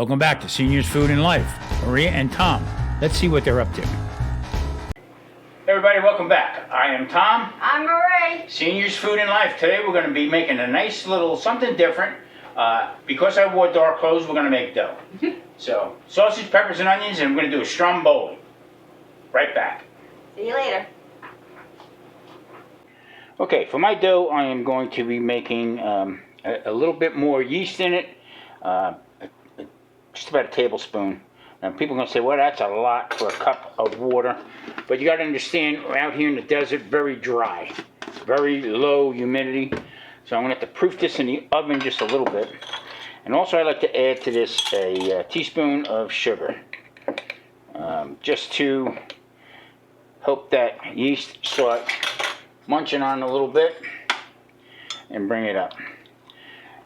Welcome back to Seniors Food and Life. Maria and Tom. Let's see what they're up to. Everybody, welcome back. I am Tom. I'm Marie. Seniors Food and Life. Today we're going to be making a nice little something different. Because I wore dark clothes, we're going to make dough. So, sausage, peppers, and onions, and we're going to do a Stromboli. Right back. See you later. Okay, for my dough, I am going to be making a little bit more yeast in it. Just about a tablespoon. Now people are going to say, well, that's a lot for a cup of water. But you got to understand, out here in the desert, very dry. Very low humidity. So I'm going to have to proof this in the oven just a little bit. And also I like to add to this a teaspoon of sugar. Just to help that yeast start munching on a little bit and bring it up.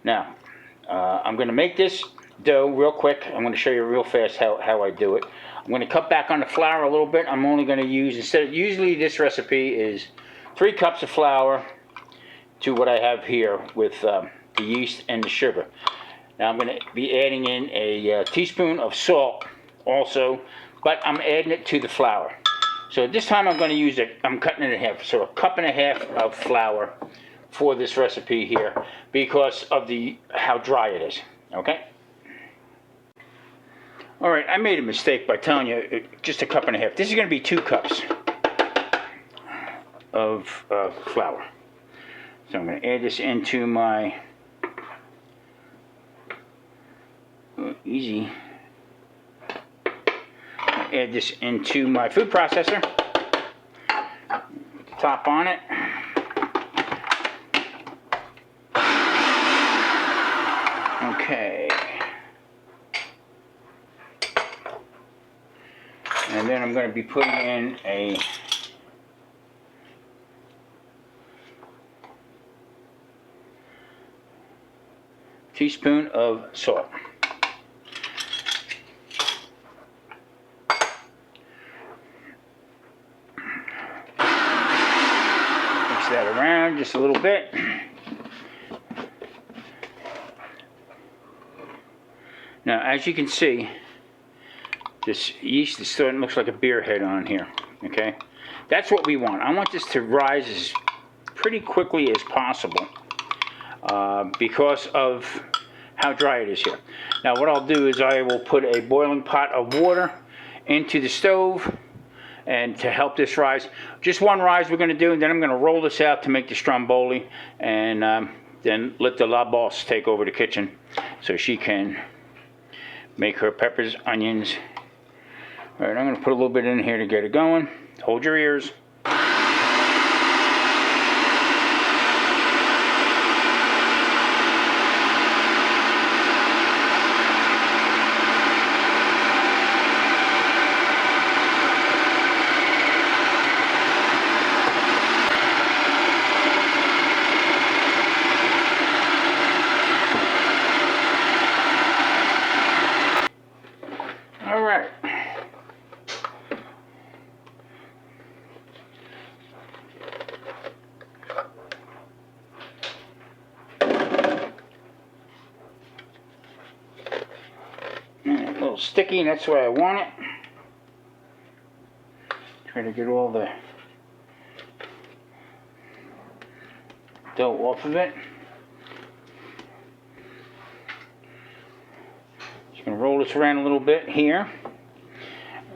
Now, I'm going to make this dough real quick. I'm going to show you real fast how I do it. I'm going to cut back on the flour a little bit. I'm only going to use, usually this recipe is 3 cups of flour to what I have here with the yeast and the sugar. Now I'm going to be adding in a teaspoon of salt also, but I'm adding it to the flour. So this time I'm going to use I'm cutting it in half, so a cup and a half of flour for this recipe here because of how dry it is. Okay? Alright, I made a mistake by telling you just a cup and a half. This is going to be 2 cups of flour. So I'm going to add this into my add this into my food processor. Put the top on it. Okay. And then I'm going to be putting in a teaspoon of salt. Mix that around just a little bit. Now, as you can see, this yeast is starting to look like a beer head on here, okay? That's what we want. I want this to rise as pretty quickly as possible because of how dry it is here. Now what I'll do is I will put a boiling pot of water into the stove and to help this rise. Just one rise we're going to do, and then I'm going to roll this out to make the Stromboli, and then let the La Boss take over the kitchen so she can make her peppers, onions. All right, I'm going to put a little bit in here to get it going. Hold your ears. All right. A little sticky, and that's why I want it. Try to get all the dough off of it. Just going to roll this around a little bit here.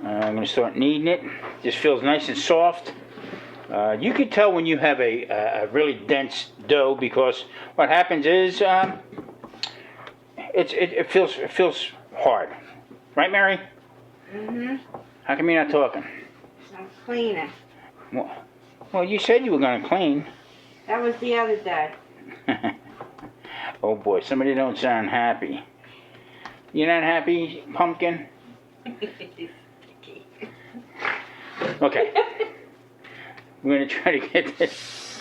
I'm going to start kneading it. This feels nice and soft. You can tell when you have a really dense dough because what happens is it feels hard. Right, Mary? Mm-hmm. How come you're not talking? I'm cleaning. Well, you said you were going to clean. That was the other day. Oh boy, somebody don't sound happy. You're not happy, pumpkin? Okay. We're going to try to get this.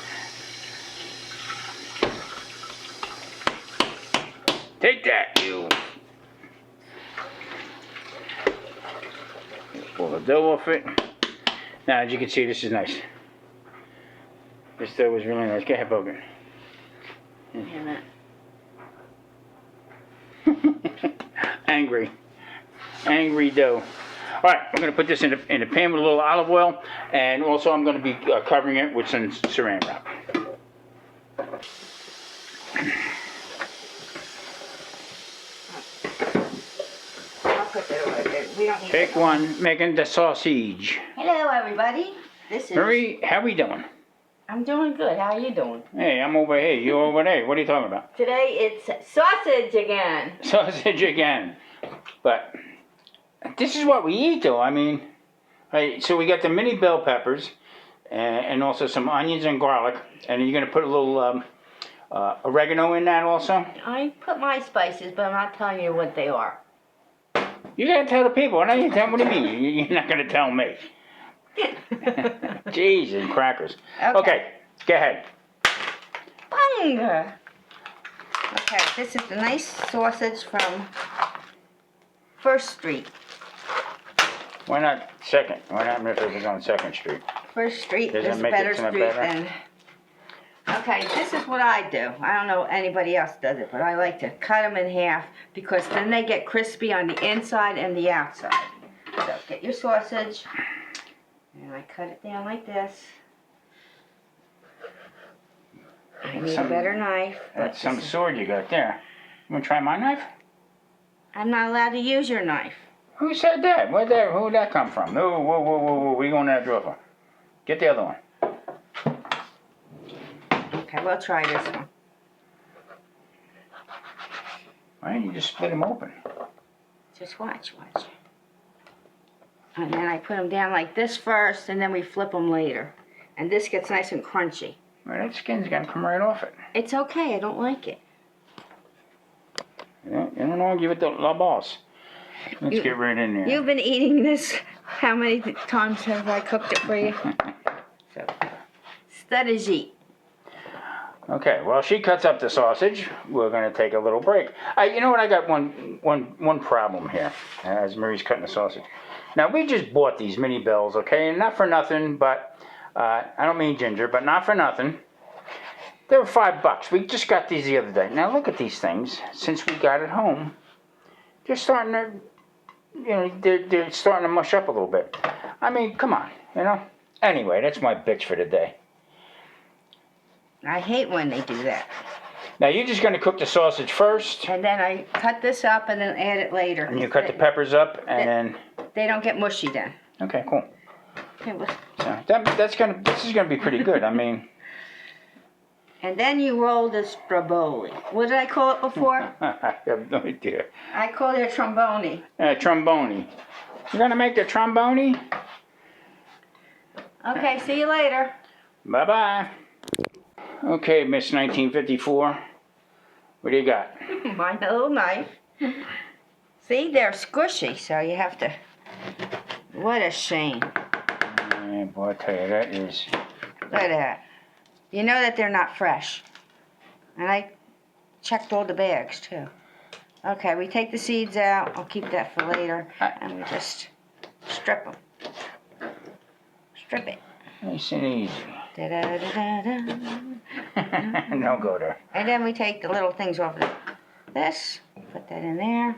Take that, you. Pull the dough off it. Now, as you can see, this is nice. This dough was really nice. Go ahead, Bogan. angry. Angry dough. All right, I'm going to put this in a pan with a little olive oil, and also I'm going to be covering it with some saran wrap. I'll put that over there. We don't need Take that. one, making the sausage. Hello, everybody. This is. Marie, how we doing? I'm doing good. How are you doing? Hey, I'm over here. You over there. What are you talking about? Today it's sausage again. Sausage again. But this is what we eat, though. I mean, so we got the mini bell peppers and also some onions and garlic. And you're going to put a little oregano in that also? I put my spices, but I'm not telling you what they are. You got to tell the people. What do you mean? You're not going to tell me. Jeez and crackers. Okay, go ahead. Bunger. Okay, this is the nice sausage from First Street. Why not Second? Why not if it was on Second Street? First Street Does it is a make it better some street better? than. Okay, this is what I do. I don't know anybody else does it, but I like to cut them in half because then they get crispy on the inside and the outside. So get your sausage, and I cut it down like this. I need a better knife. That's some sword you got there. You want to try my knife? I'm not allowed to use your knife. Who said that? Where'd that come from? No, whoa. What are you going to that drawer for? Get the other one. Okay, we'll try this one. Why don't you just split them open? Just watch. And then I put them down like this first, and then we flip them later. And this gets nice and crunchy. Well, that skin's going to come right off it. It's okay, I don't like it. You don't argue with the boss. Let's get right in there. You've been eating this. How many times have I cooked it for you? So, strategy. Okay, well, she cuts up the sausage. We're going to take a little break. You know what? I got one problem here as Marie's cutting the sausage. Now, we just bought these mini bells, okay? And not for nothing, but I don't mean ginger, but not for nothing. They were $5. We just got these the other day. Now, look at these things. Since we got it home, they're starting to, they're starting to mush up a little bit. I mean, come on, Anyway, that's my bitch for the day. I hate when they do that. Now, you're just going to cook the sausage first. And then I cut this up and then add it later. And you cut the peppers up, and then... They don't get mushy then. Okay, cool. Okay, well, So this is gonna be pretty good. I mean... and then you roll the Stromboli. What did I call it before? I have no idea. I called it tromboni. Tromboni. You're gonna make the tromboni? Okay, see you later. Bye-bye. Okay, Miss 1954. What do you got? My little knife. See, they're squishy, so you have to... What a shame. Boy, I tell you, that is... Look at that. You know that they're not fresh. And I checked all the bags, too. Okay, we take the seeds out. I'll keep that for later. And we just strip them. Strip it. Nice and easy. Da-da-da-da-da. No go there. And then we take the little things off of this. Put that in there.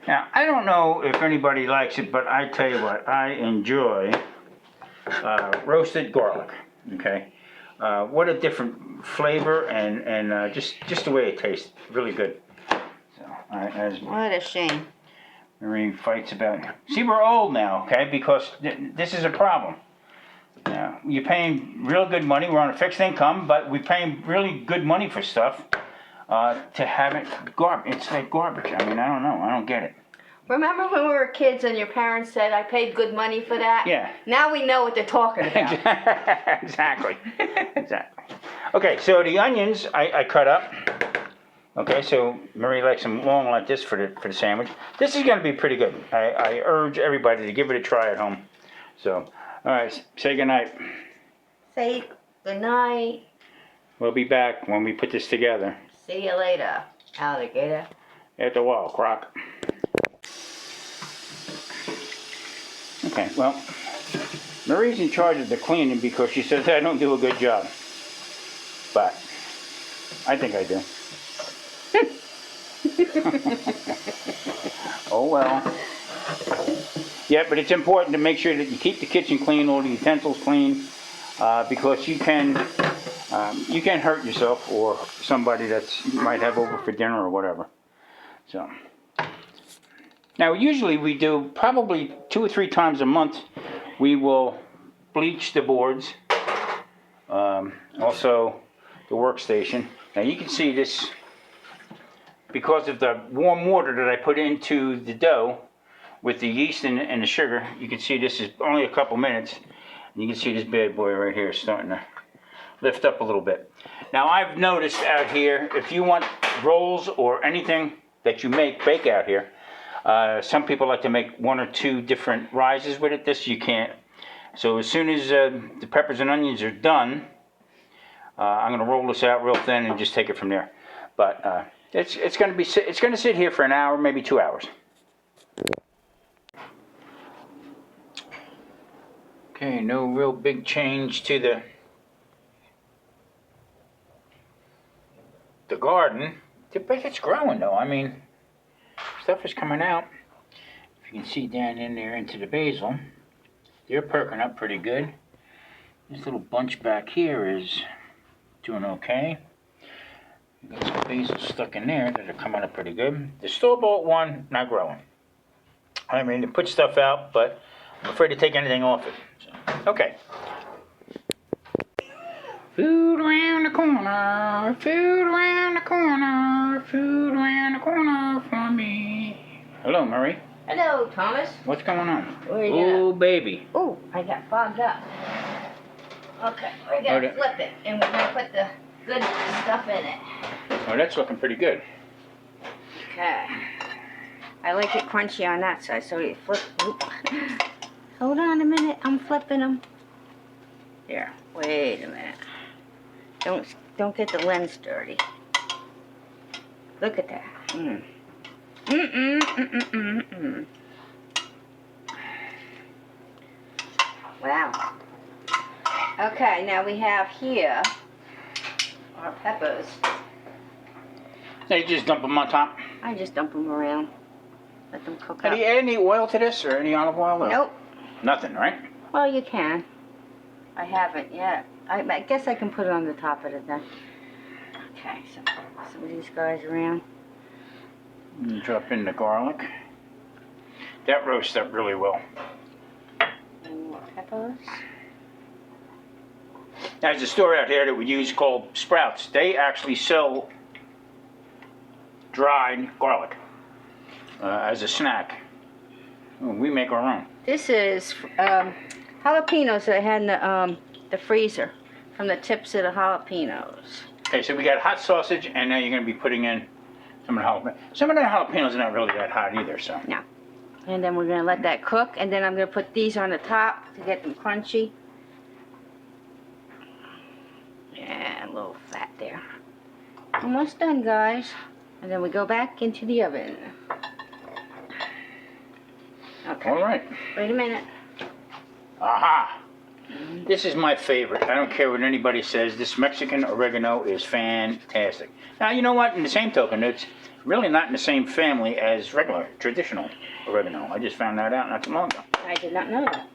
Now, I don't know if anybody likes it, but I tell you what, I enjoy roasted garlic, okay? What a different flavor and just the way it tastes, really good. So, as What a shame. Marie fights about it. See, we're old now, okay, because this is a problem. Now, you're paying real good money, we're on a fixed income, but we're paying really good money for stuff. To have it garbage. It's like garbage. I mean, I don't know. I don't get it. Remember when we were kids and your parents said, I paid good money for that? Yeah. Now we know what they're talking about. Exactly. Exactly. Okay, so the onions I cut up. Okay, so Marie likes them long like this for the sandwich. This is going to be pretty good. I urge everybody to give it a try at home. So, all right, say goodnight. Say goodnight. We'll be back when we put this together. See you later, alligator. At the wall, croc. Okay, well, Marie's in charge of the cleaning because she says I don't do a good job. But I think I do. Oh well. Yeah, but it's important to make sure that you keep the kitchen clean, all the utensils clean, because you can hurt yourself or somebody that's you might have over for dinner or whatever. So now usually we do probably 2 or 3 times a month. We will bleach the boards, also the workstation. Now you can see this because of the warm water that I put into the dough with the yeast and the sugar. You can see this is only a couple minutes. And you can see this bad boy right here starting to lift up a little bit. Now I've noticed out here, if you want rolls or anything that you bake out here, some people like to make 1 or 2 different rises with it. This you can't. So as soon as the peppers and onions are done, I'm going to roll this out real thin and just take it from there. But it's going to sit here for an hour, maybe 2 hours. Okay, no real big change to the garden, but it's growing though. I mean, stuff is coming out. If you can see down in there into the basil, they're perking up pretty good. This little bunch back here is doing okay. We've got some basil stuck in there that are coming up pretty good. The store-bought one, not growing. I mean, it puts stuff out, but I'm afraid to take anything off it. So, okay. Food around the corner, food around the corner, food around the corner for me. Hello, Murray. Hello, Thomas. What's going on? Where you Oh, at? baby. Oh, I got fogged up. Okay, we're gonna flip it, and we're gonna put the good stuff in it. Oh, that's looking pretty good. Okay. I like it crunchy on that side, so you flip. Oop. Hold on a minute, I'm flipping them. Here, wait a minute. Don't get the lens dirty. Look at that. Wow. Okay, now we have here our peppers. Now you just dump them on top. I just dump them around. Let them cook Have up. you add any oil to this or any olive oil? Or? Nope. Nothing, right? Well, you can. I haven't yet. I guess I can put it on the top of it then. Okay, so some of these guys around. You drop in the garlic. That roasts up really well. And more peppers. There's a store out here that we use called Sprouts. They actually sell dried garlic as a snack. We make our own. This is jalapenos that I had in the freezer from the tips of the jalapenos. Okay, so we got hot sausage, and now you're going to be putting in some of the jalapenos. Some of the jalapenos are not really that hot either, so. No. And then we're going to let that cook, and then I'm going to put these on the top to get them crunchy. Yeah, a little fat there. Almost done, guys. And then we go back into the oven. Okay. All right. Wait a minute. Aha! This is my favorite. I don't care what anybody says. This Mexican oregano is fantastic. Now, you know what? In the same token, it's really not in the same family as regular, traditional oregano. I just found that out not too long ago. I did not know that.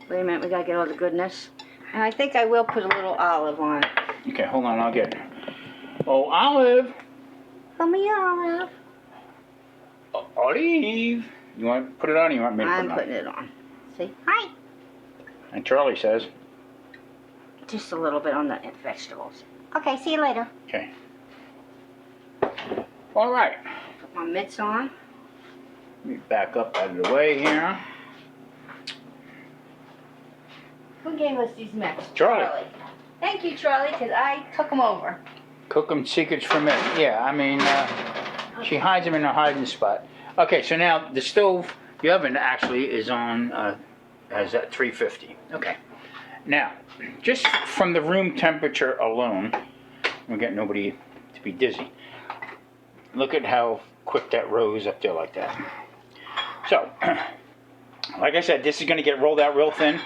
Wait a minute, we gotta get all the goodness. And I think I will put a little olive on it. Okay, hold on, I'll get it. Oh, olive! Put me olive. Olive! You want to put it on or you want me to put it on? I'm putting it on. See? Hi! And Charlie says. Just a little bit on the vegetables. Okay, see you later. Okay. All right. Put my mitts on. Let me back up out of the way here. Who gave us these mitts? Charlie. Thank you, Charlie, because I took them over. Cook 'em secrets from it. Yeah, I mean, she hides them in a hiding spot. Okay, so now the stove, the oven actually is on, has at 350. Okay. Now, just from the room temperature alone, we'll get nobody to be dizzy. Look at how quick that rose up there like that. So, like I said, this is going to get rolled out real thin,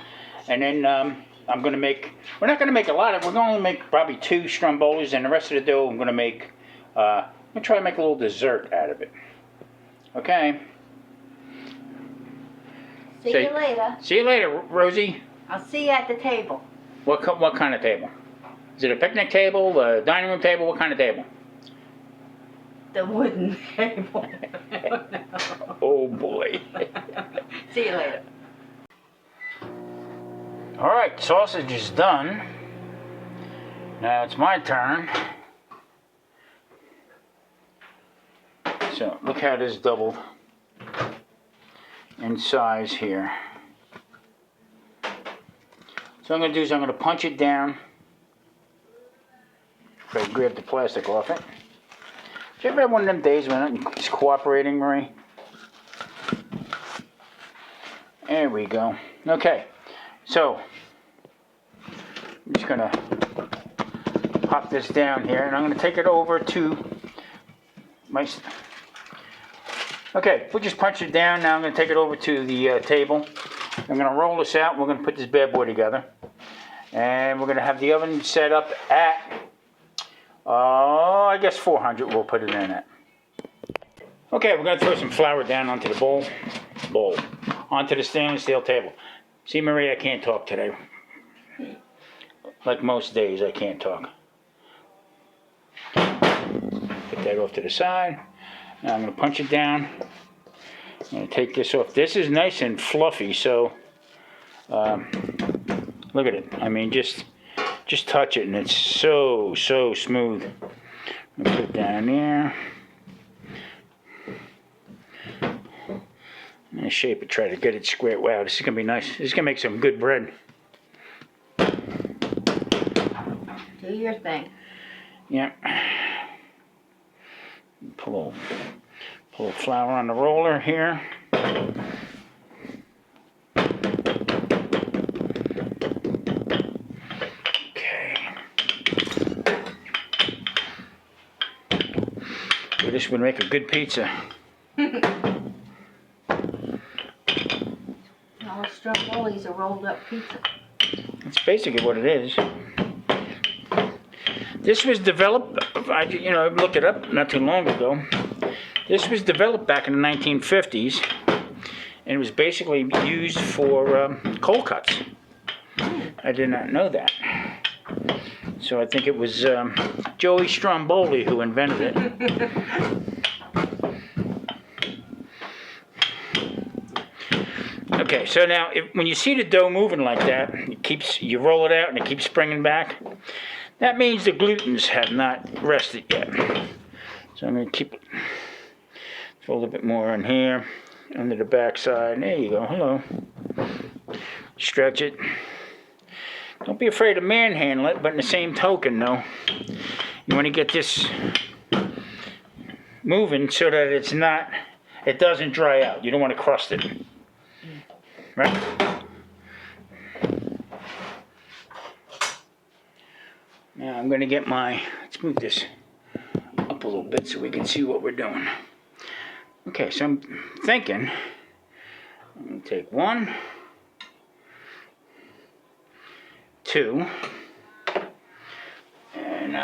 and then I'm going to make, we're not going to make a lot of, we're going to make probably 2 strombolis, and the rest of the dough I'm going to make, I'm going to try to make a little dessert out of it. Okay. See you later. See you later, Rosie. I'll see you at the table. What kind of table? Is it a picnic table, a dining room table? What kind of table? The wooden table. Oh boy. See you later. All right, sausage is done. Now it's my turn. So look how this doubled in size here. So what I'm going to do is I'm going to punch it down. Try to grab the plastic off it. Did you ever have one of them days when it's cooperating, Marie? There we go. Okay, so I'm just going to pop this down here, and I'm going to take it over to my... Okay, we just punched it down. Now I'm going to take it over to the table. I'm going to roll this out, and we're going to put this bad boy together. And we're going to have the oven set up at, I guess 400 we'll put it in at. Okay, we're going to throw some flour down onto the bowl, onto the stainless steel table. See, Marie, I can't talk today. Like most days, I can't talk. Put that off to the side. Now I'm going to punch it down. I'm going to take this off. This is nice and fluffy, so look at it. I mean, just touch it, and it's so smooth. I'm going to put it down there. I'm going to shape it, try to get it square. Wow, this is going to be nice. This is going to make some good bread. Do your thing. Yeah. Pull flour on the roller here. Okay. Well, this would make a good pizza. All Stromboli's a rolled up pizza. That's basically what it is. This was developed, I looked it up not too long ago. This was developed back in the 1950s, and it was basically used for cold cuts. I did not know that. So I think it was Joey Stromboli who invented it. Okay, so now when you see the dough moving like that, you roll it out and it keeps springing back. That means the glutens have not rested yet. So I'm going to keep it, throw a little bit more in here, under the back side. There you go, hello. Stretch it. Don't be afraid to manhandle it, but in the same token, though, you want to get this moving so that it doesn't dry out. You don't want to crust it. Right? Now I'm going to get let's move this up a little bit so we can see what we're doing. Okay, so I'm thinking, I'm going to take 1, 2, and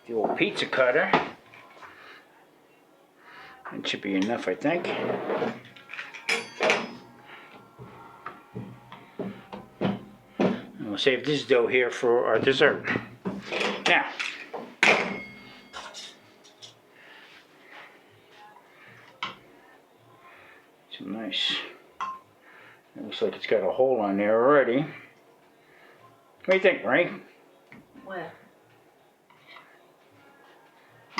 the old pizza cutter. That should be enough, I think. We'll save this dough here for our dessert. Now, some nice. It looks like it's got a hole on there already. What do you think, Ray? Where?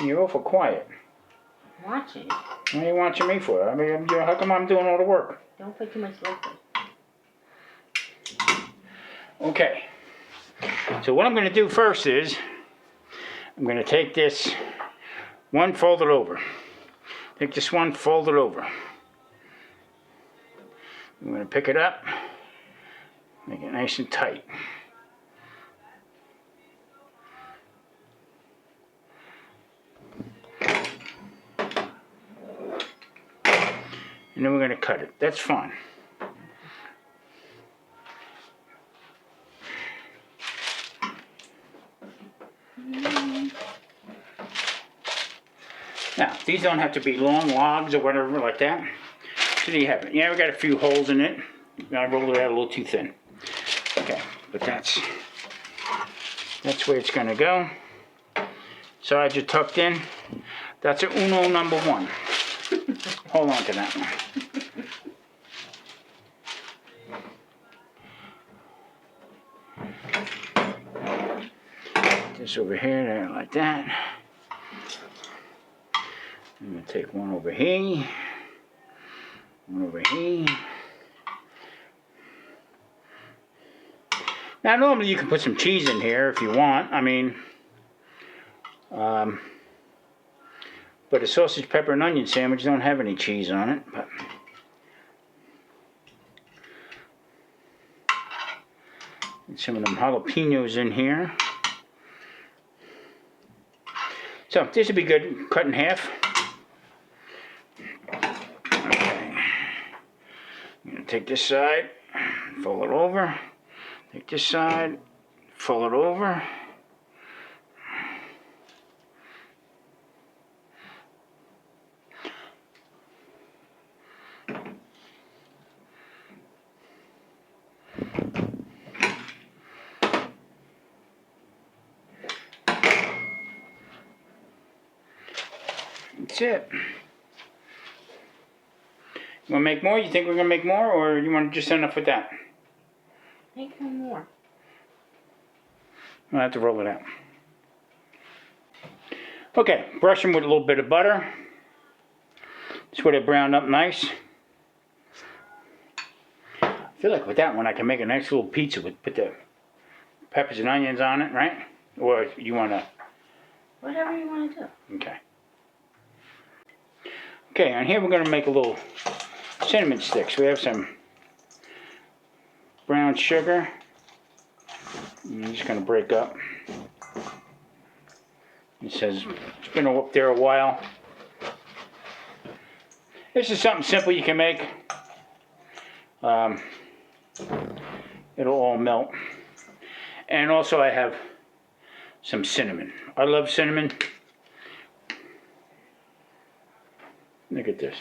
You're awful quiet. Watching. What are you watching me for? I mean, how come I'm doing all the work? Don't put too much liquid. Okay. So what I'm going to do first is I'm going to take this one, fold it over. Take this one, fold it over. I'm going to pick it up, make it nice and tight. And then we're going to cut it. That's fine. Now, Now, these don't have to be long logs or whatever like that. So there you have it. Yeah, we got a few holes in it. I rolled it out a little too thin. Okay, but that's where it's gonna go. Sides are tucked in. That's a Uno number 1. Hold on to that one. This over here, there, like that. I'm gonna take one over here. One over here. Now, normally you can put some cheese in here if you want. I mean, but a sausage, pepper, and onion sandwich don't have any cheese on it. But and some of them jalapenos in here. So this would be good, cut in half. Okay. I'm gonna take this side, fold it over. Take this side, fold it over. That's it. You want to make more? You think we're going to make more, or you want to just end up with that? Make some more. I'll have to roll it out. Okay, brush them with a little bit of butter. Just where they browned up nice. I feel like with that one I can make a nice little pizza with put the peppers and onions on it, right? Or you want to... Whatever you want to do. Okay. Okay, on here we're going to make a little cinnamon sticks. We have some brown sugar. I'm just going to break up. It says it's been up there a while. This is something simple you can make. It'll all melt. And also I have some cinnamon. I love cinnamon. Look at this.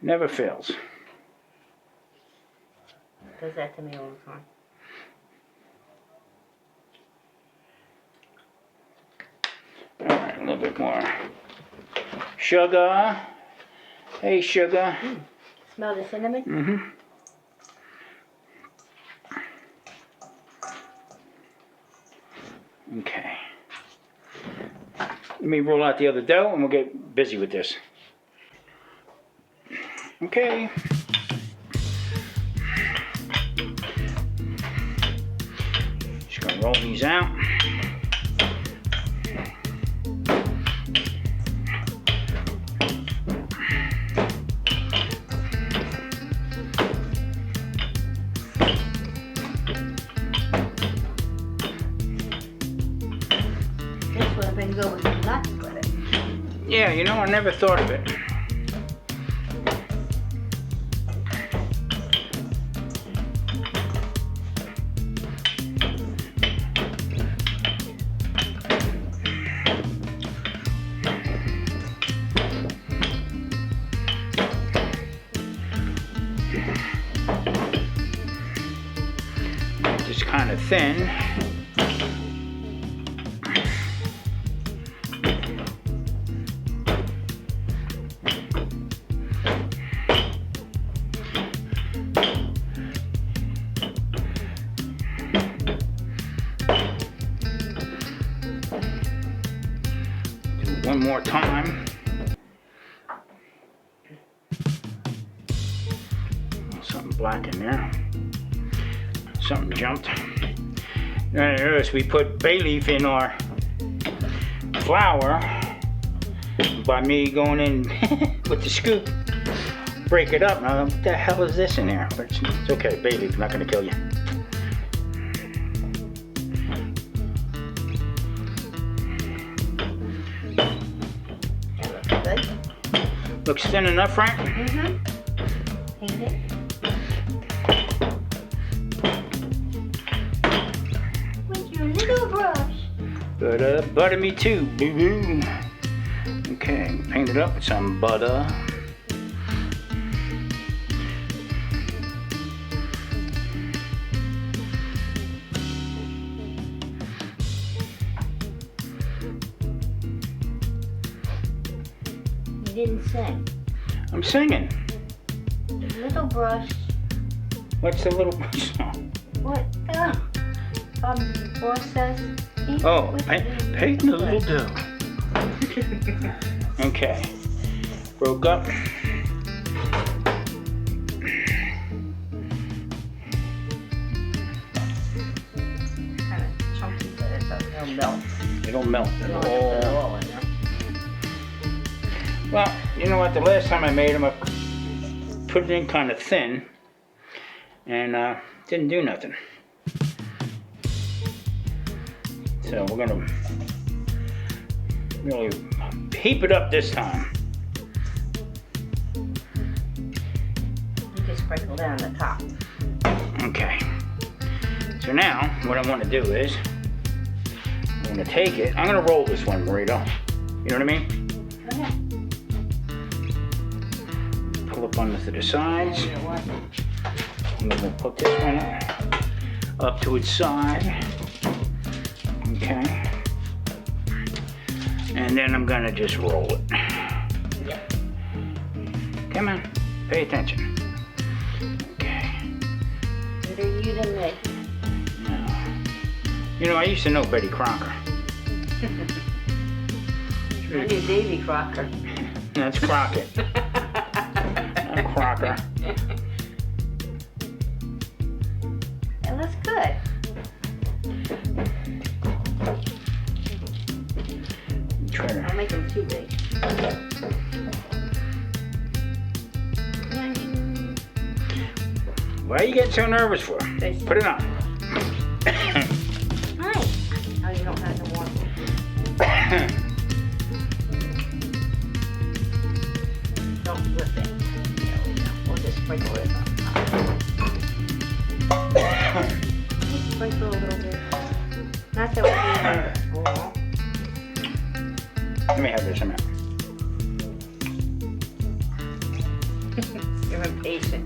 Never fails. Does that to me all the time. Alright, a little bit more sugar. Hey, sugar. Smell the cinnamon? Mm-hmm. Okay. Let me roll out the other dough and we'll get busy with this. Okay. Just gonna roll these out. This would have been good with nuts with it. Yeah, you know, I never thought of it. Just kind of thin. One more time. Something black in there. Something jumped. Notice we put bay leaf in our flour by me going in with the scoop. Break it up. Now, what the hell is this in there? But it's okay. Bay leaf, not going to kill you. Looks thin enough, right? Mm-hmm. Paint it. With your little brush. But butter me too, boo-boo. it up with some butter. You didn't sing. I'm singing. Little brush. What's the little brush song? What? Boss says. Oh, painting a little dough. Okay. Broke up. Kind of chunky, but it'll melt. It'll melt. You don't have to put it all in there. Well, you know what? The last time I made them, I put it in kind of thin, and didn't do nothing. So we're gonna really heap it up this time. You can sprinkle down the top. Okay. So now, what I want to do is, I'm gonna take it. I'm gonna roll this one, Marito. You know what I mean? Go ahead. Pull up onto the sides. You know what? I'm gonna put this one up to its side. Okay. And then I'm gonna just roll it. Yep. Come on, pay attention. Okay. Better you than me. Now, you know, I used to know Betty Crocker. I knew Davy Crocker. That's Crockett. I'm Crocker. It looks good. Try to. I'll make them too big. Why are you getting so nervous for? Put it on. Hi. Oh, you don't have to warm. Don't flip it. There we go. We'll just sprinkle it on top. Just sprinkle a little bit. Not that we need it. Let me have this a minute. You're impatient.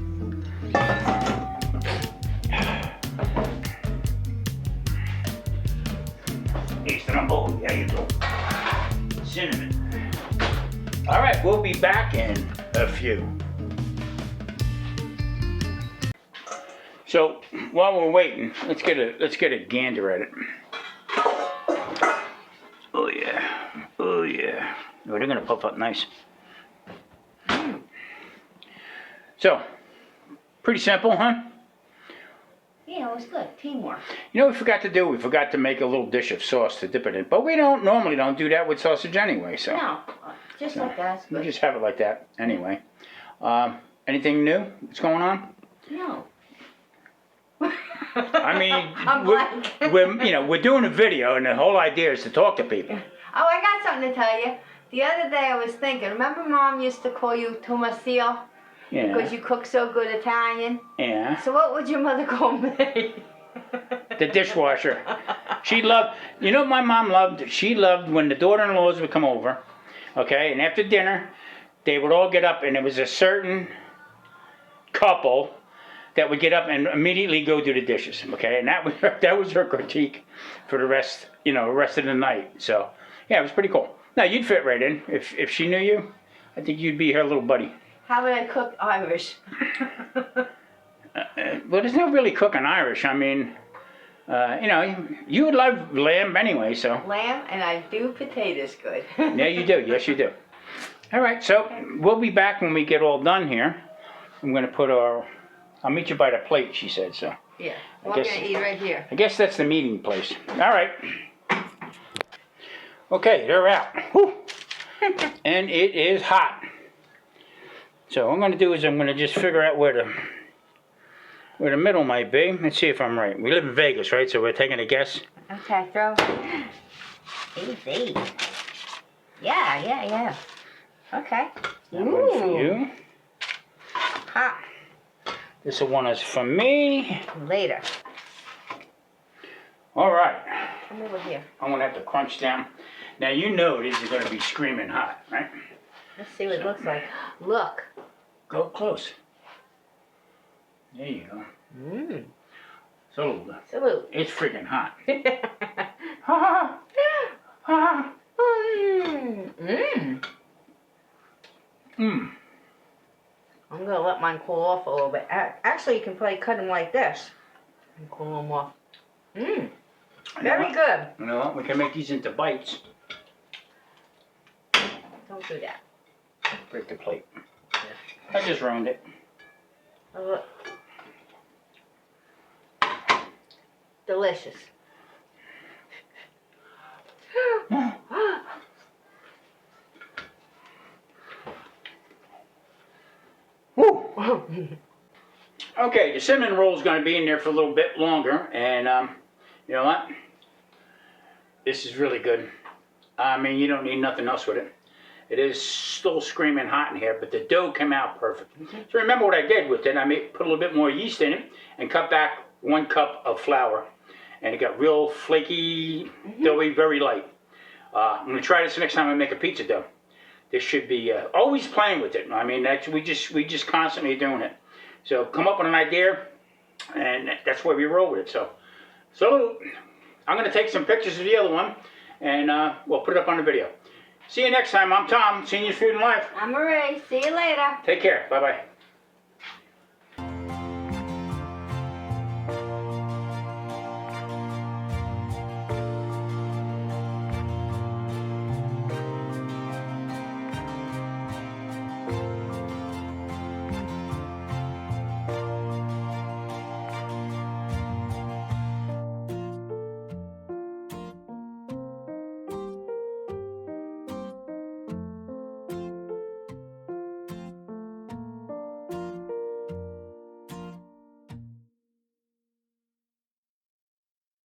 Stromboli, there you go. Cinnamon. All right, we'll be back in a few. So while we're waiting, let's get a gander at it. Oh yeah, oh yeah. Oh, they're gonna puff up nice. So, pretty simple, huh? Yeah, it was good. Teamwork. You know what we forgot to do? We forgot to make a little dish of sauce to dip it in. But we normally don't do that with sausage anyway, so. No, just like that. We'll just have it like that anyway. Anything new that's going on? No. I mean, I'm blank. we're doing a video, and the whole idea is to talk to people. Oh, I got something to tell you. The other day I was thinking, remember Mom used to call you Tomasillo? Yeah. Because you cook so good Italian? Yeah. So what would your mother call me? The dishwasher. She loved, you know what my mom loved? She loved when the daughter-in-laws would come over, okay, and after dinner, they would all get up, and there was a certain couple that would get up and immediately go do the dishes, okay, and that was her critique for the rest of the night. So, yeah, it was pretty cool. Now, you'd fit right in. If she knew you, I think you'd be her little buddy. How would I cook Irish? Well, there's no really cooking Irish. I mean, you would love lamb anyway, so. Lamb, and I do potatoes good. Yeah, you do. Yes, you do. All right, so we'll be back when we get all done here. I'm going to put I'll meet you by the plate, she said, so. Yeah, we're going to eat right here. I guess that's the meeting place. All right. Okay, they're out. Whew. And it is hot. So what I'm going to do is I'm going to just figure out where the middle might be. Let's see if I'm right. We live in Vegas, right? So we're taking a guess. Okay, throw. Easy. Yeah. Okay. That one for you. Hot. This one is for me. Later. All right. Come over here. I'm going to have to crunch down. Now, you know this is going to be screaming hot, right? Let's see what it looks like. Look. Go close. There you go. Mmm. So, Salute. it's freaking hot. Ha ha ha. Mmm. Mmm. I'm gonna let mine cool off a little bit. Actually, you can probably cut them like this and cool them off. Mmm. Very good. You know what? We can make these into bites. Don't do that. Break the plate. I just ruined it. Oh, look. Delicious. Woo. Okay, the cinnamon roll is going to be in there for a little bit longer, and you know what? This is really good. I mean, you don't need nothing else with it. It is still screaming hot in here, but the dough came out perfect. So remember what I did with it. I put a little bit more yeast in it and cut back 1 cup of flour. And it got real flaky, doughy, very light. I'm going to try this next time I make a pizza dough. This should be always playing with it. I mean, we just constantly doing it. So come up with an idea, and that's where we roll with it. So I'm going to take some pictures of the other one, and we'll put it up on the video. See you next time. I'm Tom, Senior Food and Life. I'm Marie. See you later. Take care. Bye-bye.